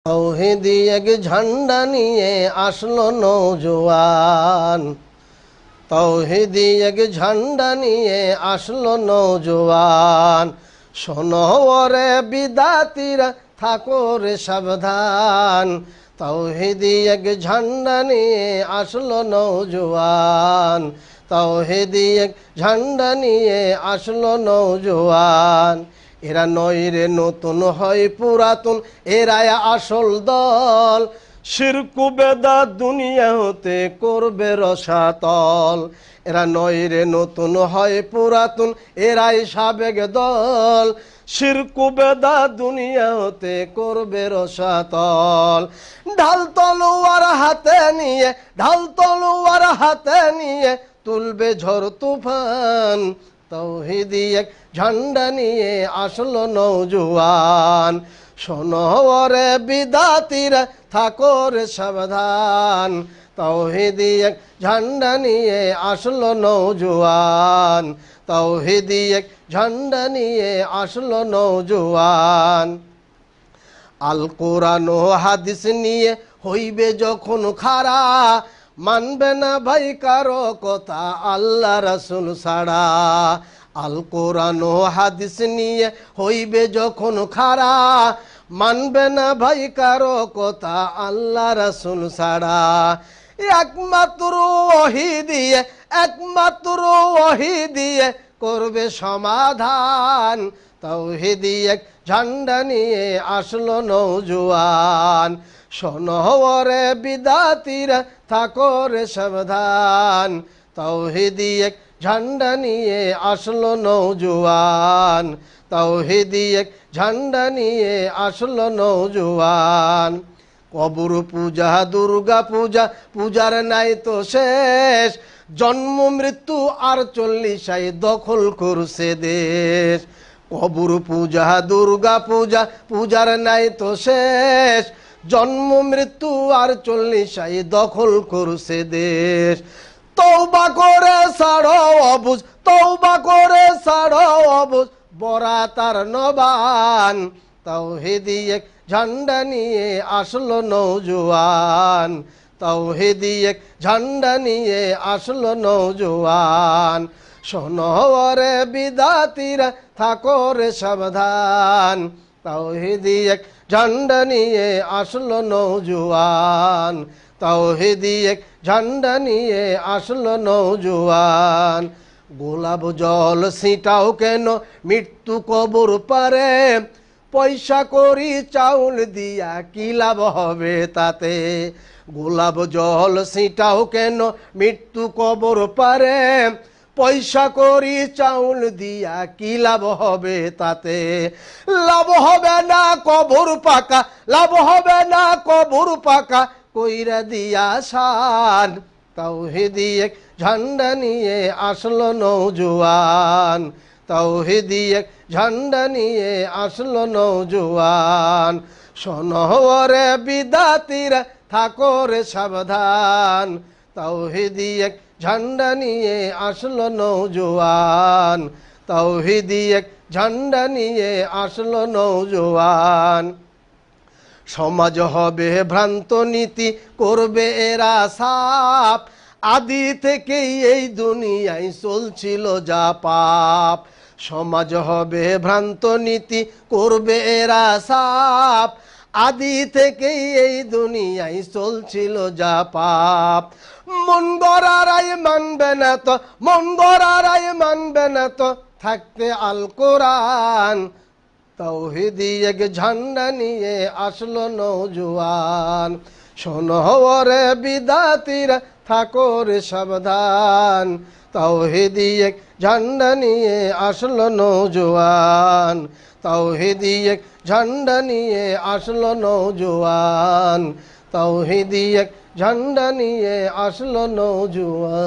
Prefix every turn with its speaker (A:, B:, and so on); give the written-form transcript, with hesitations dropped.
A: তৌহিদি এক ঝান্ডা নিয়ে আসলো নৌজওয়ান। তৌহিদি এক ঝান্ডা নিয়ে আসলো নৌজওয়ান। শোনো ওরে বিদাতিরা, থাকো রে সাবধান। তৌহিদি এক ঝান্ডা নিয়ে আসলো নৌজওয়ান। তৌহিদি এক ঝান্ডা নিয়ে আসলো নৌজওয়ান। এরা নয় রে নতুন হয় পুরাতন, এরাই আসল দল। শিরকু বেদাত দুনিয়া হতে করবে রসাতল। এরা নয় রে নতুন হয় পুরাতন, এরাই সাবেক দল। শিরকু বেদাত দুনিয়া হতে করবে রসাতল। ঢাল তলোয়ার হাতে নিয়ে, ঢাল তলোয়ার হাতে নিয়ে তুলবে ঝড় তুফান। তৌহিদি এক ঝান্ডা নিয়ে আসলো নৌজওয়ান। শোনো ওরে বিদাতিরা, থাকো রে সাবধান। তৌহিদি এক ঝান্ডা নিয়ে আসলো নৌজওয়ান। তৌহিদি এক ঝান্ডা নিয়ে আসলো নৌজওয়ান। আল কোরআন ও হাদিস নিয়ে হইবে যখন খাড়া, মানবে না ভাই কারো কথা আল্লাহ রাসূল ছাড়া। আল কোরআন ও হাদিস নিয়ে হইবে যখন খাড়া, মানবে না ভাই কারো কথা আল্লাহ রাসূল ছাড়া। একমাত্র ওহী দিয়ে, একমাত্র ওহী দিয়ে করবে সমাধান। তৌহিদি এক ঝান্ডা নিয়ে আসলো নৌজওয়ান। শোনো ওরে বিদাতিরা, থাকো রে সাবধান। তৌহিদি এক ঝান্ডা নিয়ে আসলো নৌজওয়ান। তৌহিদি এক ঝান্ডা নিয়ে আসলো নৌজওয়ান। কবর পূজা, দুর্গা পূজা, পূজার নাই তো শেষ। জন্ম মৃত্যু আর 40 দখল করছে দেশ। কবর পূজা, দুর্গা পূজা, পূজার নাই তো শেষ। জন্ম মৃত্যু আর 40 দখল করছে দেশ। তওবা করে ছাড়ো অবুঝ, তওবা করে ছাড়ো অবুঝ, বরাত আর নবান। তৌহিদি এক ঝান্ডা নিয়ে আসলো নৌজওয়ান। তৌহিদি এক ঝান্ডা নিয়ে আসলো নৌজওয়ান। শোনো ওরে বিদাতিরা, থাকো রে সাবধান। তৌহিদি এক ঝান্ডা নিয়ে আসলো নৌজওয়ান। তৌহিদি এক ঝান্ডা নিয়ে আসলো নৌজওয়ান। গোলাপ জল ছিটাও কেন মৃত্যু কবর পারে, পয়সা করি চাউল দিয়া কি লাভ হবে তাতে। গোলাপ জল ছিটাও কেন মৃত্যু কবর পারে, পয়সা করি চাউল দিয়া কি লাভ হবে তাতে। লাভ হবে না কবর পাকা, লাভ হবে না কবর পাকা, কইরা দিয়া শান। তৌহিদি এক ঝান্ডা নিয়ে আসলো নৌজওয়ান। তৌহিদি এক ঝান্ডা নিয়ে আসলো নৌজওয়ান। শোনো ওরে বিদাতিরা, থাকো রে সাবধান। তৌহিদি এক ঝান্ডা নিয়ে আসলো নৌজওয়ান। তৌহিদি এক ঝান্ডা নিয়ে আসলো নৌজওয়ান। সমাজ হবে ভ্রান্ত নীতি, করবে এরা সাপ। আদি থেকেই এই দুনিয়ায় চলছিল যা পাপ। সমাজ হবে ভ্রান্ত নীতি, করবে এরা সাপ। আদি থেকেই এই দুনিয়ায় চলছিল যা পাপ। মন গড়ারাই মানবে না তো, মন গড়ারাই মানবে না তো, থাকতে আল কোরআন। তৌহিদি এক ঝান্ডা নিয়ে আসলো নৌজওয়ান। শোনো ওরে বিদাতিরা, থাকো রে সাবধান। তৌহিদি এক ঝান্ডা নিয়ে আসলো নৌজওয়ান। তৌহিদি এক ঝান্ডা নিয়ে আসলো নৌজওয়ান। তৌহিদি এক ঝান্ডা নিয়ে আসলো নৌজওয়ান।